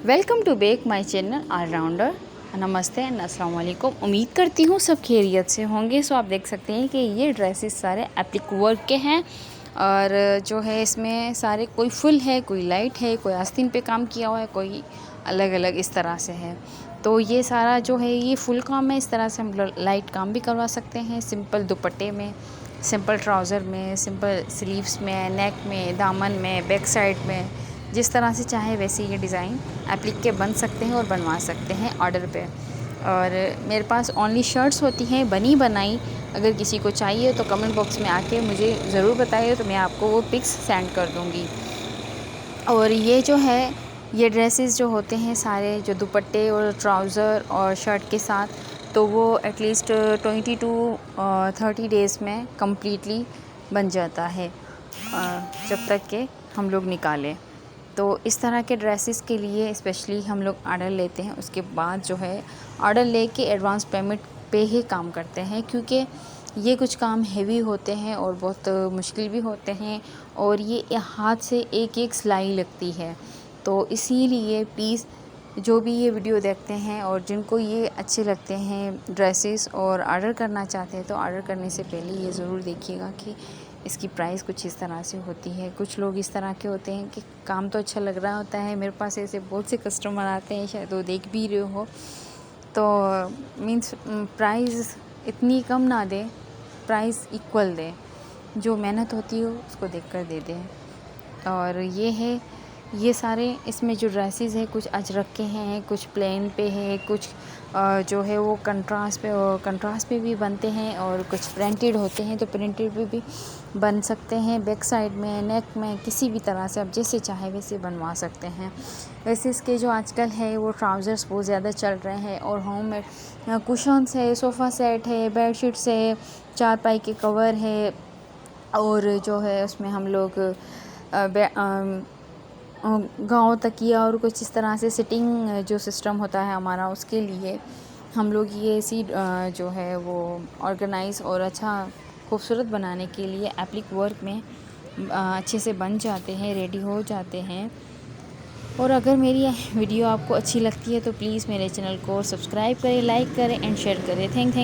Welcome to back my channel allrounder. नमस्ते and अस्सलाम वालेकुम। उम्मीद करती हूँ सब खैरियत से होंगे। सो आप देख सकते हैं कि ये ड्रेसेस सारे एप्लिक वर्क के हैं और जो है इसमें सारे कोई फुल है, कोई लाइट है, कोई आस्तीन पे काम किया हुआ है, कोई अलग अलग इस तरह से है। तो ये सारा जो है ये फुल काम है। इस तरह से हम लाइट काम भी करवा सकते हैं, सिंपल दुपट्टे में, सिंपल ट्राउज़र में, सिंपल स्लीव्स में, नेक में, दामन में, बैक साइड में, जिस तरह से चाहे वैसे ये डिज़ाइन एप्लिक के बन सकते हैं और बनवा सकते हैं ऑर्डर पे। और मेरे पास ओनली शर्ट्स होती हैं बनी बनाई। अगर किसी को चाहिए तो कमेंट बॉक्स में आके मुझे ज़रूर बताइए, तो मैं आपको वो पिक्स सेंड कर दूँगी। और ये जो है ये ड्रेसेस जो होते हैं सारे, जो दुपट्टे और ट्राउज़र और शर्ट के साथ, तो वो एटलीस्ट 20 टू 30 डेज़ में कम्प्लीटली बन जाता है, जब तक कि हम लोग निकालें। तो इस तरह के ड्रेसेस के लिए स्पेशली हम लोग ऑर्डर लेते हैं। उसके बाद जो है ऑर्डर लेके एडवांस पेमेंट पे ही काम करते हैं, क्योंकि ये कुछ काम हेवी होते हैं और बहुत मुश्किल भी होते हैं और ये हाथ से एक एक सिलाई लगती है। तो इसीलिए प्लीज़ जो भी ये वीडियो देखते हैं और जिनको ये अच्छे लगते हैं ड्रेसेस और ऑर्डर करना चाहते हैं, तो ऑर्डर करने से पहले ये ज़रूर देखिएगा कि इसकी प्राइस कुछ इस तरह से होती है। कुछ लोग इस तरह के होते हैं कि काम तो अच्छा लग रहा होता है, मेरे पास ऐसे बहुत से कस्टमर आते हैं, शायद वो देख भी रहे हो, तो मीन्स प्राइस इतनी कम ना दे, प्राइस इक्वल दे, जो मेहनत होती है उसको देखकर दे दें। और ये है, ये सारे इसमें जो ड्रेसेस है कुछ अजरक के हैं, कुछ प्लेन पे है, कुछ जो है वो कंट्रास्ट पे भी बनते हैं और कुछ प्रिंटेड होते हैं, तो प्रिंटेड पे भी बन सकते हैं। बैक साइड में, नेक में, किसी भी तरह से आप जैसे चाहे वैसे बनवा सकते हैं। वैसे इसके जो आजकल है वो ट्राउज़र्स बहुत ज़्यादा चल रहे हैं और होममेड कुशन्स है, सोफ़ा सेट है, बेडशीट्स है, चारपाई के कवर है, और जो है उसमें हम लोग गाँव तकिया और कुछ इस तरह से सिटिंग जो सिस्टम होता है हमारा, उसके लिए हम लोग ये ऐसी जो है वो ऑर्गेनाइज़ और अच्छा खूबसूरत बनाने के लिए एप्लिक वर्क में अच्छे से बन जाते हैं, रेडी हो जाते हैं। और अगर मेरी वीडियो आपको अच्छी लगती है तो प्लीज़ मेरे चैनल को सब्सक्राइब करें, लाइक करें एंड शेयर करें। थैंक